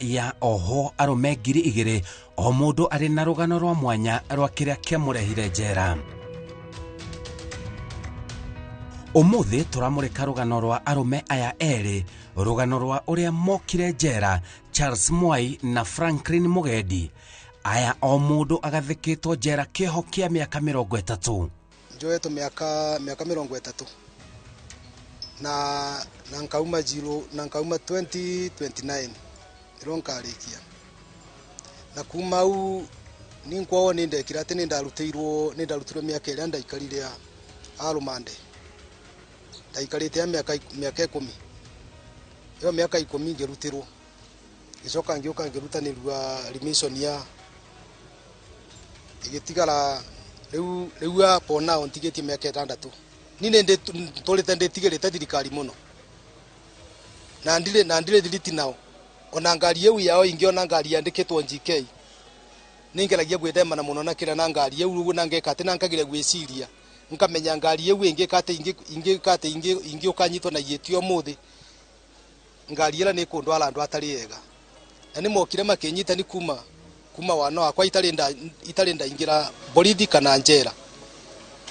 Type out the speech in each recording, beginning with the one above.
ya oho arume 2,000 o mundu ari na rugano rwa mwanya rwa kiria kiamurehire njera. Umuthi turamurika rugano rwa arume aya eri, rugano rwa uria mokire njera Charles Mwai na Franklin Mugendi. Aya o mundu agathikitwo njera kiho kia miaka 30. Njoeto miaka 30 na nkauma 2029 ironkarikia na kuma u ninkwao nindekira ati nindarutirwo miaka iria ndaikarire arumande ndaikarite ya miaka 10 yo miaka 10 ngerutirwo icoka ngioka ngerutanirwa remission ya igitigara riu hapo nao ntigetie miaka 6 nine ndolete nditigirite thirikari muno na ndire thiriti nao ona ngari yeu yao ingiona ngari yandikitwo GK ningeragia gwithema na muno na kira na ngari yeu ugu nangeka ati nankagire gwiciria nkamenya ngari yeu ingi ukanyitwo na yetio muthi ngari ira ni kundwara andu atari ega na ni mokire makinyita ni kuma wana wakwa itari ndaingira borithi kana njera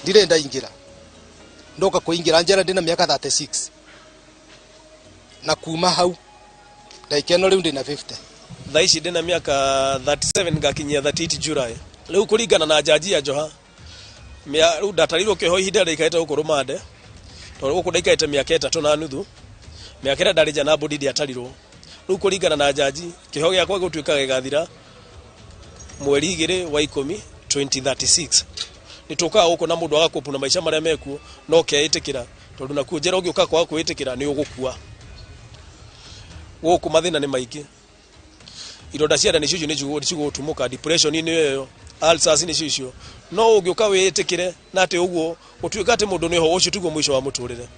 ndire ndaingira ndoka kuingira njera ndina miaka 36 na kuma hau ndaikeno riu ndina 50 thaici ndina miaka 37 ngakinyia 38 July riu kuringana na jaji ya Joha riu ndatarirwo kiho ihinda rikaite ukurumande to guku ndaikaite miaka 3 na nuthu miaka ira ndarija na bodi ndiatarirwo riu kuringana na jaji kiho giakwa gutuika gigathira mweri 2 wa 10 2036 nituka uko na mundu agakopu na maisha maria meku no keetikira tondu nakuo njera ugiuka kwa kwetikira ni ugukua woku mathina ni maingi ironda cia ndani cicio ni cigo tumuka depression ni yo ulcers ni cicio no ugiuka wetikire na ati uguo utuika ati mundu ni ho ucio tugo mwisho wa muturire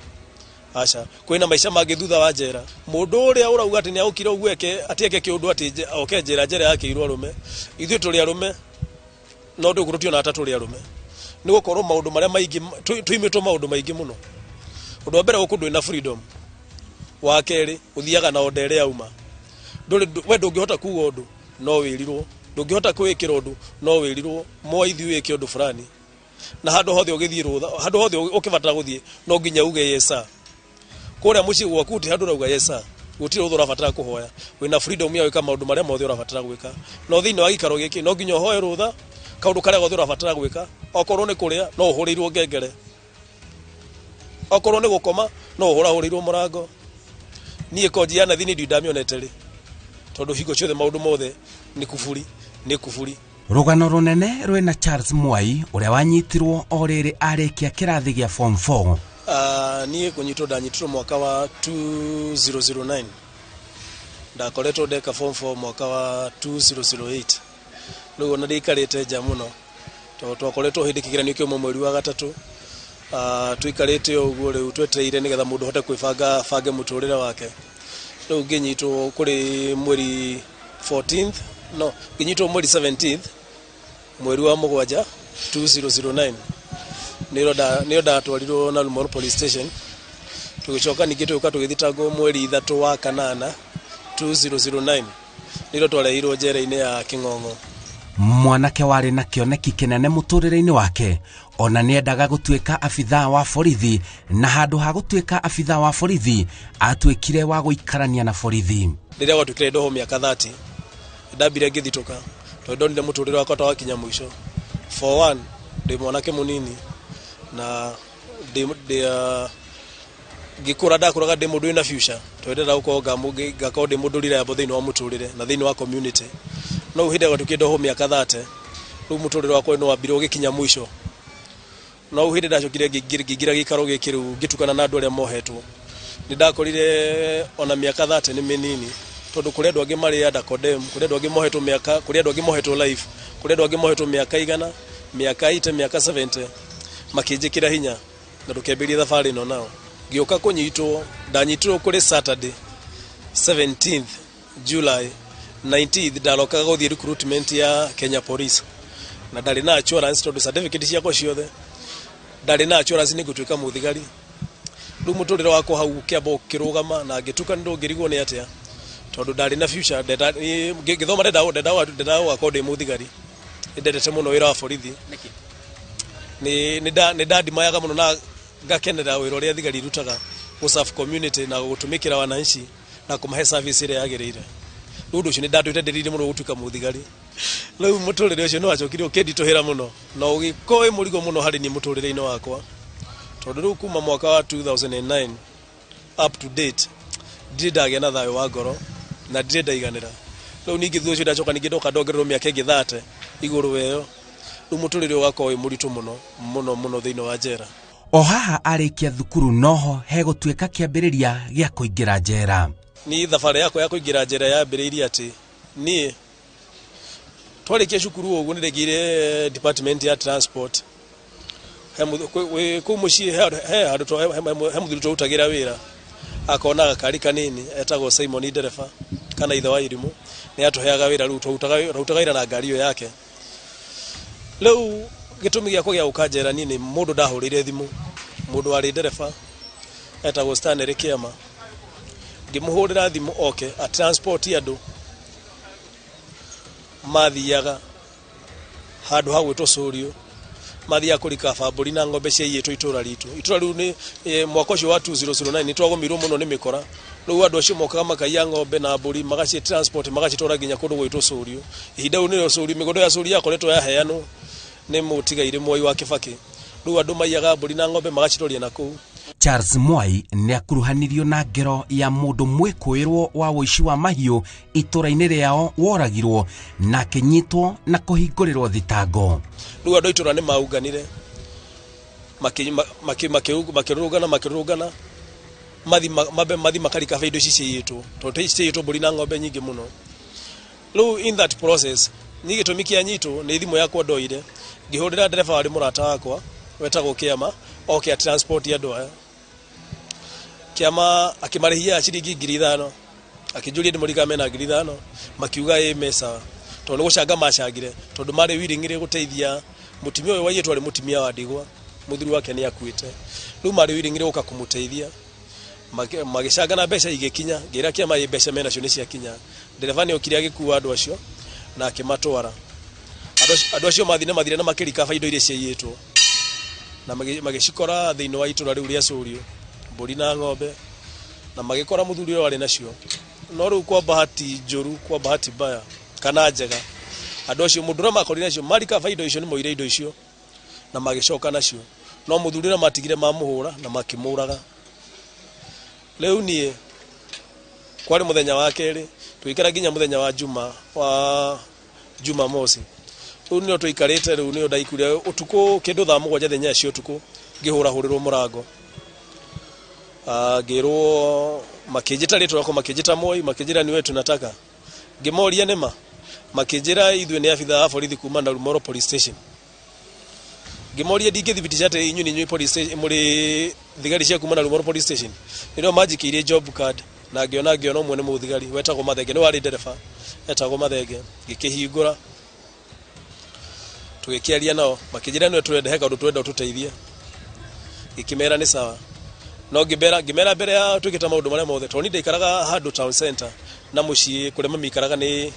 acha kwina maisha mangi thutha wa njera mundu uria urauga ati ni aukire ugweke atieke kiundu ati oke njera yake irwa rume ithu tuli arume no ndugurutio na atatu ri arume ni gukorwo maundu maria maingi tuimitwo maundu maingi muno undu mbere gukundu ina freedom wa keri uthiaga na order ya uma we ndungihota kuwa undu no wirirwo ndungihota kwikira undu no wirirwo moithi wike undu fulani na handu hothe ugithie rutha handu hothe ukibatara guthie no nginya uge yesa kuria muci gwaku uti handu rauga yesa gutire uthu urabatara kuhoya wina freedom ya wika maundu maria mothe urabatara gwika no thini wa gikaro giki no nginya hoye rutha kaundu karia gothe urabatara gwika okorwo ni kuria no uhurirwo ngengere okorwo ni gukoma no uhurirwo murango nie koji yana thini ndamionete ri tondu higo ciothe maundu mothe ni kufuri rugano runene rwina Charles Mwai uria wanyitirwo o riri arikia kirathi gia form 4 nie kunyitwo ndanyitirwo mwaka wa 2009 ndakoretwo ndeka form 4 mwaka wa 2008 riu na ndikarite nja muno twakoretwo hindi kigeranio kio mweri wa gatatu twikarite uguo riu twetereire nigetha mundu hote kwibanga muturire wake riu nginyitwo kuri mweri 14th no nginyitwo mweri 17th mweri wa mugwanja 2009 niro ndatwarirwo na Lumoro police station tugicoka ningi tuka tugithitagwo mweri 3 wa kanana 2009 niro twarehirwo njera-ini ya King'ong'o. Mwanake wari na kioneki kinene muturire-ini wake ona niendaga gutuika afithaa wa borithi na handu ha gutuika afithaa wa borithi atuikire wa guikarania na borithi riria gwatukire ndoho miaka 30 ndambire ngithituka tondu ndonire muturire wakwa twakinya mwisho for one ndi mwanake munini na ngikura ndakuraga ndi mundu ina future twendera gukorwo ngakorwo ndi mundu rira thiini wa muturire na thiini wa community no uhinde gwatukire ndoho miaka 30 riu muturire wakwa no wambire ugikinya mwisho no uhinde ndacokire ngigira gikaro gikiru ngitukana na andu aria mohetwo nindakorire ona miaka 30 ni minini tondu kuri andu angi mari ada condemn kuri andu angi mohetwo miaka kuri andu angi mohetwo life kuri andu angi mohetwo miaka 100 miaka 80 miaka 70 makinjikira hinya na ndukemberia thabari no nao ngioka kunyitwo ndanyitirwo kuri Saturday 17th July 19th ndalokaga guthie recruitment ya Kenya Police na ndari na assurance tondu certificate ciakwa ciothe ndari na assurance ni gutuika muthigari riu muturire wakwa hau kiambo kirugama na ngituka ndungirigwo ni atia tondu ndari na future ngithoma ndenda gwakorwo ndi muthigari ndendete muno wira wa borithi ni ndandimayaga muno na ngakenera wira uria thigari irutaga guserve community na gutumikira wananchi na kumahe service ire yagirire undu ucio ni ndatwite ndirire muno gutuika muthigari riu muturire ucio no acokire ukindituhira muno na ugikoe murigo muno hari ni muturire-ini wakwa tondu riu kuma mwaka wa 2009 up to date ndire ndagia na thayo wa ngoro na ndire ndaiganira riu ningi thu ucio ndacoka ningi ndoka ndongererwo miaka ingi 30 iguru weyo riu muturire wakwa wi muritu muno thiini wa njera. O haha arikia thukuru noho hegutuika kiambiriria gia kuingira njera. Ni thabari yakwa ya kuingira njera yambiriirie ati ni twarikia cukuru uguo niregire department ya transport ku mucii he muthuri turutagira wira akona gakari kanini etagwo Simon ndereba kana ithe wa irimu ni atuheaga wira riu turutaga ira na ngari yo yake. Riu gitumi giakwa gia ukanjera nini mundu ndahurire thimu mundu wari ndereba etagwo Stanley Kiama ngimuhurira thimu oke a transport andu mathiaga handu ha gwitwo Curio mathia kurika bamburi na ngombe cia yitu itura riu ni mwaka ucio wa 2009 ni twagomirwo muno ni mikora riu andu acio mokaga makaiya ngombe na mburi magacie transport magacitora nginya kundu gwitwo Curio ihinda riu ni Curio migondo ya Curio yakoretwo yaheanwo ni mutigaire Mwai wa Kibaki riu andu maiyaga mburi na ngombe magacitoria na kuu. Charles Mwai ni akuruhanirio na ngero ya mundu mwikuirwo wa woici wa mahiu itura-ini riao woragirwo na kinyitwo na kuhingurirwo thitango. Riu andu itura ni maunganire makirugana mathi makarika indo ici ciitwo tondu ici ciitwo mburi na ngombe nyingi muno. Riu in that process ni gitumi kia nyitwo ni thimu yakwa ndoire ngihurira ndereba wari murata wakwa wetagwo Kiama oke a transport ya doa Kiama akimarihia ciringi 5,000 akijuria ndi muriga mena 5,000 makiuga ye mesa tondu gucanga macangire tondu mari wiringire guteithia mutimia uyu waiyetwo ari mutimia wa ndigwa muthuri wake ni akuite riu mari wiringire guka kumuteithia magicanga na mbeca igikinya ngira Kiama ye mbeca mena cio ni cia kinya ndereva ni okire agikuwa andu acio na akimatwara andu acio mathire na makirika indo iria ciaiyetwo na magicikora thiini wa itura riu ria Curio mburi na ngombe na magikora muthuri uyu ari nacio no riu kwa bahati njuru kwa bahati mbaya kana njega andu acio mundura makorire nacio marika indo icio ni moire indo icio na magicoka nacio no muthuri na matigire mamuhura na makimuraga. Riu nie kwari muthenya wa keri tuikara ginya muthenya wa Juma Mosi riu nio tuikarite riu nio ndaikuria utuku kindu thaa 7 thenya cio utuku ngihura hurirwo murango ngirwo makijita ritwa ko makijita Moi makijira ni wetu nataka ngimoria nema makijira ithwe ni afitha a borithi kuma na Rumoro police station ngimoria ndingithibitisha ate inyu ni police station muri thigari cia kuma na Rumoro police station ndio majikirie job card na ngiona umwe ni muthigari wetagwo Mathenge ni wari ndereba etagwo Mathenge ngikihingura tugikiaria nao makijira ni turende heka undu turenda ututeithie ikimera ni sawa no ngimera mbere ya tukita maundu maria mothe toni ndaikaraga handu town center na mucii kuria mamikaraga ni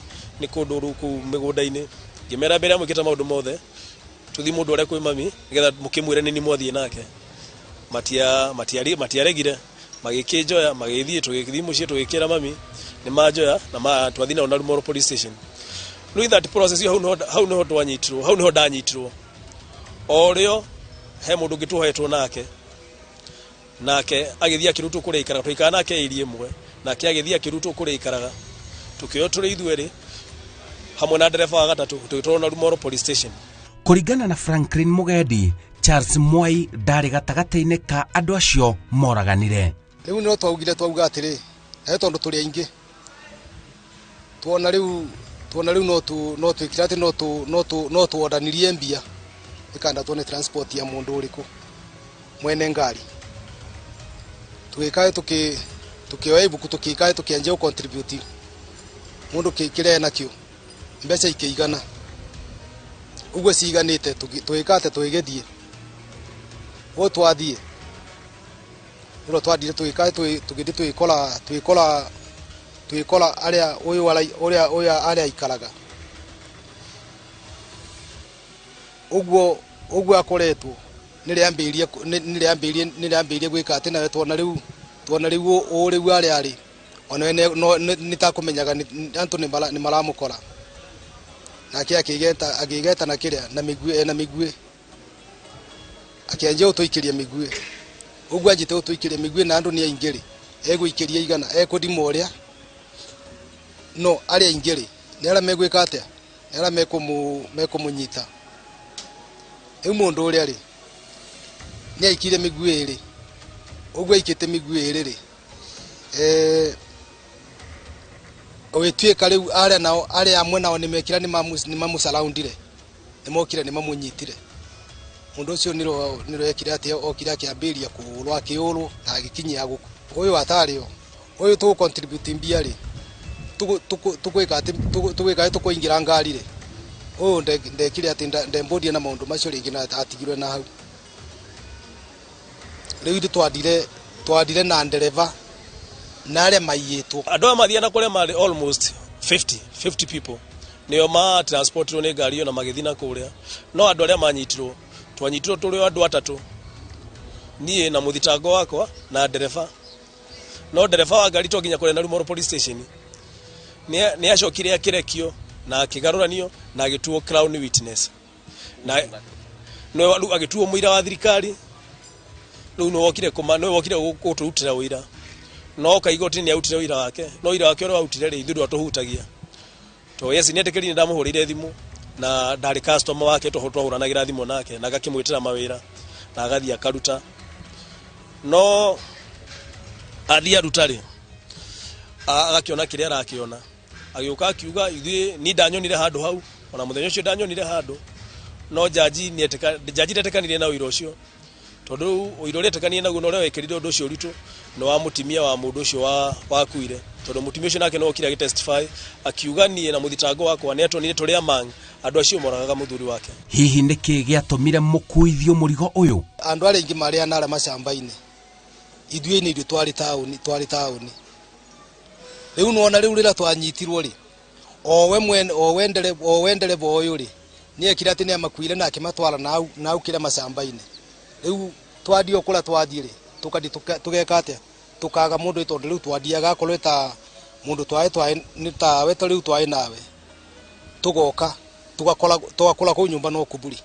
kundu ruku migunda-ini ngimera mbere ya mwikita maundu mothe tuthi mundu aria kwi mami nigetha mukimwire ni mwathie nake matiaregire magikinjoya magithie tugithie mucii tugikira mami ni majoya na twathi na Rumoro police station. Riu that process hau no twanyitirwo hau no ndanyitirwo orio he mundu ngituhetwo nake agithia kirutu kuria ikaraga tuikana nake iri imwe nake agithia kirutu kuria ikaraga tukio turi ithweri hamwe na ndereba wa gatatu tugitwarwo na Rumoro police station. Kuringana na Franklin Mugendi, Charles Mwai ndari gatagati-ini ka andu acio moraganire. Riu no twauga atiri tondu turi aingi tuona riu no twikira ati no tuodanirie mbia ikanda tuone transport ya mundu uriku mwene ngari tuikae tukioya ibuku tukikae tukianjia contribute mundu kikire nakio mbeca ikiigana ugwe ciiganite tuikate tuigethie wo twathie ro twadire tuikae tugithie tuikora twikora aria uyu aria ikaraga uguo akoretwo niriambirie gwika ati nawe tuona riu uriu aria ari ona nitakumenyaga antu ni maramukora nake akigeta na kiria na migwe akianjia utuikiria migwe uguo anjite utuikiria migwe na andu ni aingiri eguikiria igana ekudima uria no aria aingiri ni aria megwika atia ni aria mekumunyita eu mundu uria ri ni aikire migwe iri uguo aikite migwe iri ri ogituika riu aria amwe nao nimekira ni mamusurroundire nimokire ni mamunyitire mundu ucio niro ekire ati okira kiambiria kuurwa kiuru na agikinyia guku uyu atario uyu tu contribute mbiari tukwika tukuingira ngari ri uyu ndekire ati ndembodia na maundu macio ringi na atigirwe na hau riu twandire na ndereva na aria maiyitwo andu amathiana kuria mari almost 50 people nio ma transportirwo ni ngari yo na magithina kuria no andu aria manyitirwo twanyitirwo turi andu atatu nie na muthitango wakwa na ndereva no ndereva wa ngari twakinya kuria na Rumoru police station ni acokire akirekio na akigaruranio na agituo crown witness na no agituo muira wa thirikari no wokire kuturutira wira no kaigoti ni autire wira wake no wira wake ro autire ri ithuĩ atuhutagia to yes ni etekeri ndamuhurire thimu na ndari customer wake twahuranagira thimu nake na gakimwitira mawira na agathia karuta no athia rutari agakiona kiria arakiona agiuka akiuga ithuĩ ni ndanyonire handu hau ona muthenya ucio ndanyonire handu no jaji tetekanire na wira ucio tondu uira uria tekanie naguo no wekirire undu ucio ritu no wa mutimia wa mundu ucio wa kuire tondu mutimia ucio nake no kira testify akiuga nie na muthitango wakwa ni atonire turia mang andu acio moragaga muthuri wake hihi niki giatumire mukuithio murigo uyu andu aria ingi maria nara macamba-ini ithuĩ ni twari tauni riu nuona riu rira twanyitirwo ri o wendere boyo ri ni ekira ati ni amakuire na akimatwara na au kire macamba-ini riu twadio kula twathire tukadi tugeka atia tukaga mundu itondu riu twadiaga koleta mundu twae ni tawe to riu twae nawe tugoka tugakora ku nyumba no kuburi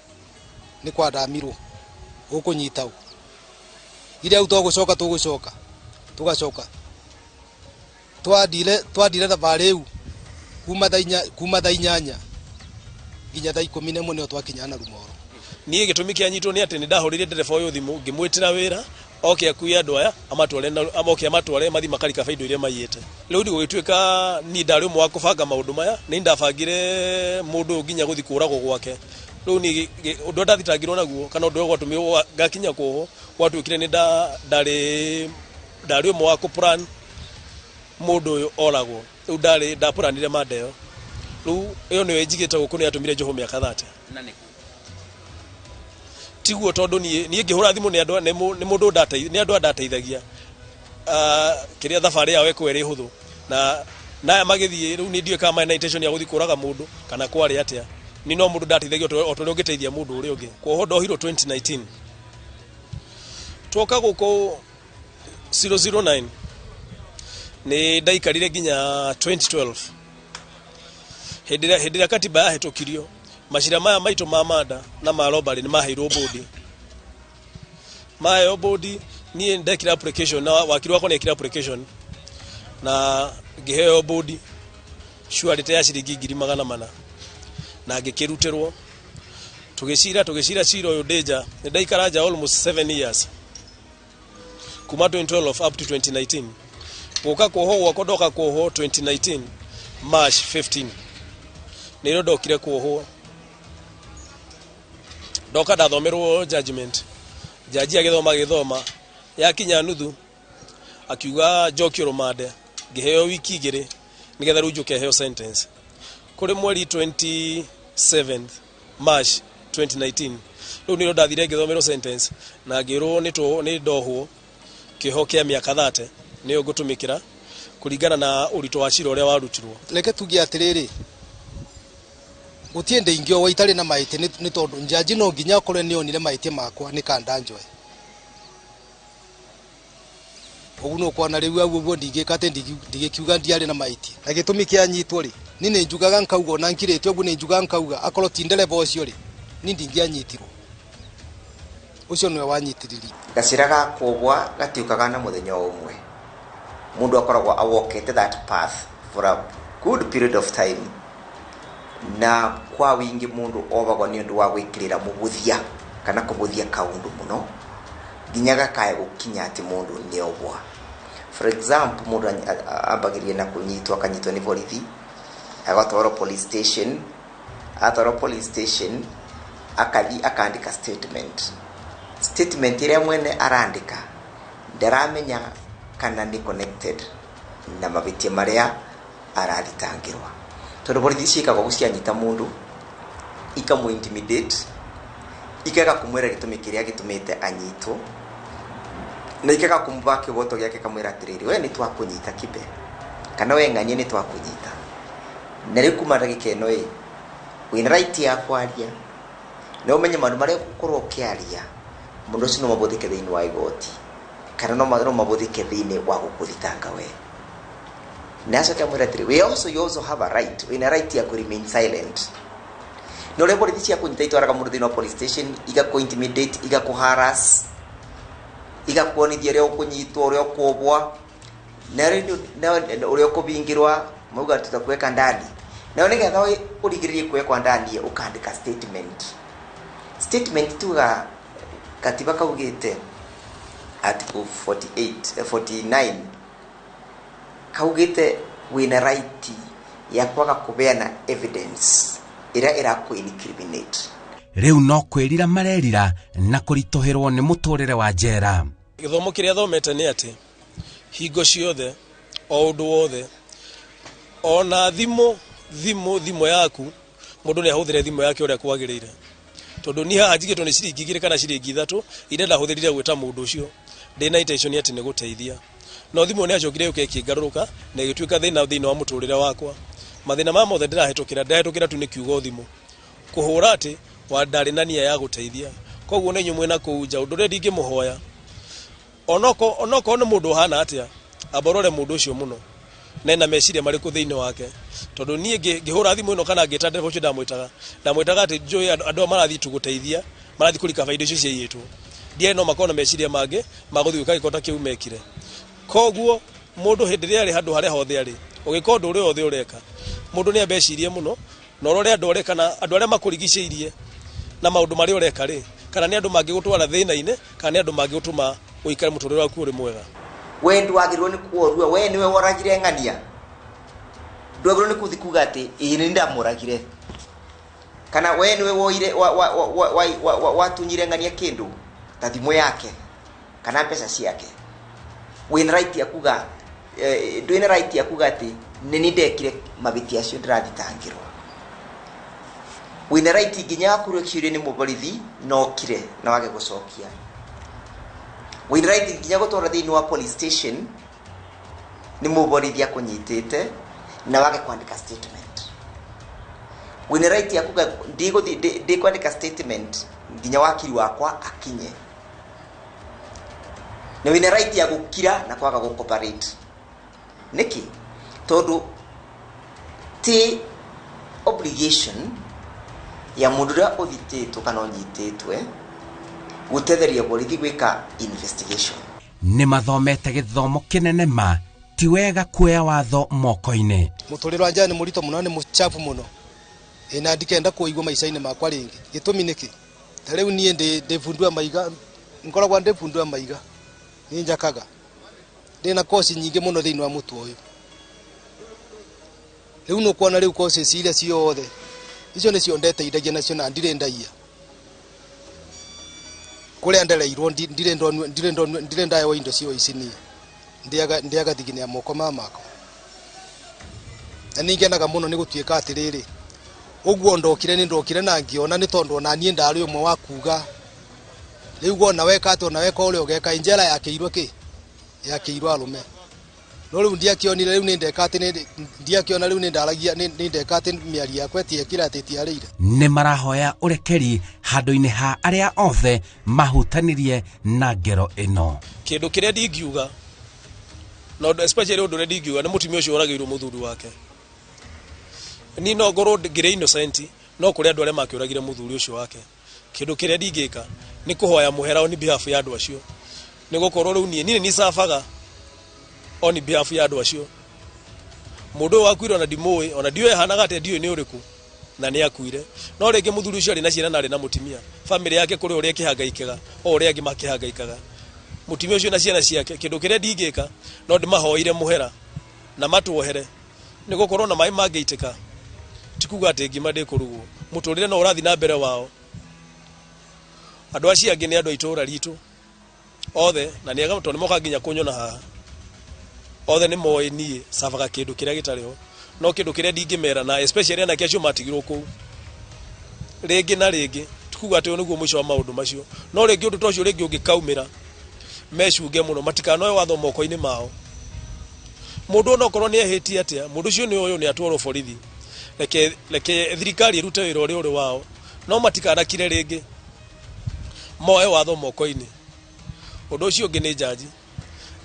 ni kwa damirwo ukunyitao ile au tugucoka tugacoka twadire na bareu kuma thainyanya ginya thaa 11 nio twakinya na Rumoru nie gitumi kia nyitwo ni ati ni ndahurire ndereba uyu thimu ngimwitira wira oke akuya andu aya amatware mathi makarika faido iria maiyete riu ndi gugituika ni ndari umwe wa kubanga maundu maya ni ndabangire mundu nginya guthi kuragwo gwake riu ni undu ndathitangirwo naguo kana undu gwatumirwo gakinya kuho gwatuikire ni ndari umwe wa kuplan mundu uyu oragwo riu ndapuranire madeo riu iyo niyo njigite guku ni atumire njoho miaka 30 tiguo tondu ni ngihura thimu ni andu ni mundu ni andu ndateithagia kiria thabari yawe kweri huthu na magithie riu ni ndiwe kama na intention ya guthi kuraga mundu kana kwari atia ni no mundu ndateithagia o tole ungeteithia mundu uri ungi kwa hodo hiro 2019 toka guko 009 ni ndaikarire ginya 2012 hedira katiba yahetokirio mashira maya maito mamada na marobari ni maheirwo bodi mayo bodi ni ndekira application na wakiri wako ni ekira application na giheo bodi sure ya shiringi 400 na gikiruterwo tugicira ciro yo deja ni ndaikaraja almost 7 years kuma 2012 up to 2019 poka koho wakodoka koho 2019 March 15 niro dokire koho doka dathomerwo judgment jaji agithoma yakinya nuthu akiuga jokio romade giheo wiki igire nigetha rujuke heo sentence kuri mweri 27 March 2019 riu niro ndathire ngithomero sentence na ngiro ni ndohwo kiho kia miaka 30 niyo gutumikira kuringana na urito wa cira uria warutirwo. Reke tugie atiriri gutiende ingio wa itari na maite ni tondu njaji no nginya okore ni onire maite makwa ni kanda njoe uguno kwa na riu aguo ndigikate ndigikiuga ndiari na maite na gitumi kia nyitwo ri ni ne njugaga nkauga na nkirete uguo ne njugaga nkauga akoro tindele bocio ri ni ndingianyitirwo ucio nwe wanyitiriri gacira gakobwa gatiukaga na muthenya umwe mundu akoragwo awokete that path for a good period of time na kwa wingi mundu obagwo ni ndu wa gwikirira mubuthia kana kubuthia kaundu muno ginyaga kae gukinya ati mundu ni obwa. For example, mundu abagirie na kunyitwa akanyitwa ni borithi agatwaro police station akathi akandika statement ile mwene arandika ndaramenya kana ni connected na mabitie maria arathitangirwa tondu borithi ciikaga gucianyita mundu ikamu intimidate ikaga kumwera gitumi kiria gitumite anyitwo na ikaga kumbaki boto giake kamwera atiriri we ni twakunyita kibe kana we ng'anie ni twakunyita na rikumara gikeno wina right ya kwaria no menye mandu maria gukorwo kiaria mundu ucio no mabuthike thiini wa igoti kana no mabuthike thiini wa gukuthitanga we naso kamwera atiriri you also have a right wina right ya ku remain silent no le borithi cia kunyita itwaraga mundu thiini wa police station igaku intimidate igaku harass igakuonithia ria ukunyitwo ria ukobwa na ria ukubingirwa mauga tutakweka ndani na nigetha urigiririe kwekwa ndani ukandika statement tuga katiba kaugite article 49 kaugite wina right ya kwaga kubeana evidence ira iraku incriminate. Riu no kwirira marerira na kuritoherwo ni muturire wa njera. Githomo kiria thomete ni ati hingo ciothe o undu wothe ona thimo yaku mundu ni ahuthire thimo yake uria kwagirire tondu ni hajigitwo ni ciringi 2 kana ciringi 3 ire ndahuthirire gwita mundu ucio ndina intention ati ni guteithia no thimo ni acokire ukekingaruruka na igituika thina wa muturire wakwa mathina ma mothe ndirahetukira tu ni kiugo thimo kuhura ati wa ndari na nia ya guteithia koguo ni nyumwe na kuuja undu ri ndingimuhoya onoko ni mundu hana atia aborore mundu ucio muno nena meciria mariku thiini wake tondu nie ngihura thimu ino kana ngita ndevo cio ndamwitaga ati njui andu marathi tuguteithia marathi kulika faida icio cieyetwo ndie no makona meciria mange maguthiuka gikota kiu mekire koguo mundu hindiria ari handu haria hothe ari ugikondu uri othe ureka mundu ni ambecirie muno no rore andu ureka na andu aria makurigiceirie na maundu mari ureka ri kana ni andu mangigutwara thina-ine kana ni andu mangigutuma uikare muturire waku uri mwega. We ndwagirwo ni kuorua we niwe woragire ng'ania ndwagirwo ni kuthikuga ati ini ndamuragire kana we niwe woire watunyire ng'ania kindu ta thimu yake kana pesa ciake wina right ya kuga ndwina right ya kuga ati nini ndekire mabiti acio ndirathitangirwo wina right nginya kurukirie ni muborithi no kire na wage gucokia wina right nginya gutwara thiini wa police station ni muborithi akunyitite na wage kwandika statement wina right ya kuga ndi kwandika statement nginya wakiri wakwa akinye na wina right ya gukira na kwaga gucooperate niki tondu ti obligation ya mundu ria uthititwo kana unyititwe gutetheria borithi gwika investigation. Ni mathomete githomo kinene ma ti wega kuoya watho moko-ini. Muturiro anja ni murito muno ni muchafu muno ina ndikenda kuigwa maica-ini makwa ringi gitumi niki riu nie ndifundua maiga nkoragwa ndifundua maiga ni njakaga ndina kosi nyingi muno thiini wa mutu uyu riu no kuona riu kosi ciria ciothe icio ni cio ndeteithagia nacio na ndire ndaia kuria ndereirwo ndire ndayo indo cio ici ni ndiaga thigini ya moko mamako na ningenaga muno ni gutuika atiriri uguo ndokire na ngiona ni tondu ona nie ndari umwe wa kuga riu wona weka ati ona weka uri ugeka injera yakeirwo ki yakeirwo arume no riu ndiakionire riu ni ndekate ndiakiona riu ni ndaragia ni ndekate miari yakwa tiekira tetiarire nĩ marahoya ũrekeri handũ-inĩ ha arĩa othe mahutanirie na ngero ĩno. Kĩndũ kĩrĩa ndingiuga no especially ũndũ ũrĩa ndingiuga nĩ mũtumia ũcio ũragĩirwo mũthuri wake. Ni no ngorwo ngĩrĩ innocent no kũrĩ andũ arĩa makĩũragire mũthuri ũcio wake. Kĩndũ kĩrĩa ndingĩka nĩ kũhoya mũhera on behalf ya andũ acio. Nĩ gũkorwo rĩu niĩ nĩ sabaga on behalf ya andũ acio. Mũndũ wakuire ona ndimũĩ ona ndiũĩ hanaga atĩ ndiũĩ nĩ ũrĩkũ na nĩ akuire. No rĩngĩ mũthuri ũcio arĩ na ciana na arĩ na mũtumia. Family yake kũrĩ ũrĩa kĩhangaikaga o ũrĩa angĩ makĩhangaikaga. Mũtumia ũcio na ciana ciake kĩndũ kĩrĩa ndingĩka no ndĩmahoire mũhera na matuohere. Nĩ gũkorwo na maĩ mangĩitĩka tikuga atĩ ngima ndĩkũrugwo. Mũtũrĩre no ũrathi na mbere wao. Andũ acio angĩ nĩ andũ a itũũra ritũ othe na nĩ aga tondũ moka nginya kũnyona haha. Othe nĩ moĩ niĩ sabaga kĩndũ kĩrĩa gĩtarĩ ho. No kĩndũ kĩrĩa ndingĩmera na especially anake acio matigirwo kũu. Rĩngĩ na rĩngĩ tikuga atĩ nĩguo mũico wa maũndũ macio. No rĩngĩ ũndũ ta ũcio rĩngĩ ũngĩkaumĩra mecunge mũno matikanoe watho moko-inĩ mao. Mũndũ ona okorwo nĩ ehĩtie atĩa mũndũ ũcio nĩ ũyũ nĩ atwarwo borithi. Reke thirikari ĩrute wĩra ũrĩa ũrĩ wao. No matikanakire rĩngĩ moe watho moko-inĩ. Ũndũ ũcio ũngĩ nĩ jaji.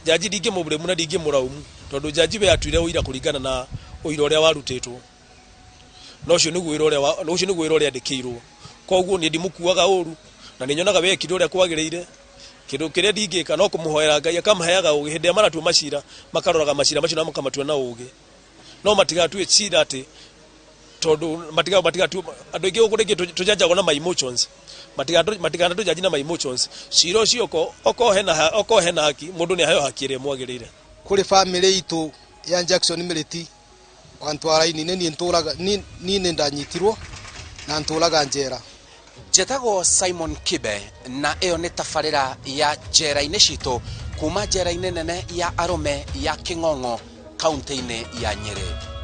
Jaji ndingĩmũburemu na ndingĩmũraumu tondũ jaji we atuire ũira kũringana na ũira ũrĩa warutĩtwo. No ũcio nĩguo wĩra ũrĩa andĩkĩirwo. Koguo niĩ ndimũkuaga ũru na nĩ nyonaga wekire ũrĩa kwagĩrĩire. Kĩndũ kĩrĩa ndingĩka no kũmũhoera Ngai akamaheaga ũgĩ hĩndĩ ĩrĩa maratua macira makaroraga macira macio na makamatua na ũgĩ. No matigatue cira atĩ tondũ matigatu andũ aingĩ gũkũ rĩngĩ tũjanjagwo na my emotions. Matigana jaji na my emotions. Cira ũcio oko hena haki mũndũ nĩ aheo haki ĩrĩa mwagĩrĩire. Kũrĩ family itu ya Jackson Miriti wantwara-inĩ nĩ ntũraga nĩ ndanyitirwo na ntũraga njera. Njĩtagwo Simon Kibe na ĩyo nĩ tabarĩra ya njera-inĩ citũ kuma njera-inĩ nene ya arũme ya Kĩng'ong'o kaunti-inĩ ya Nyĩrĩ.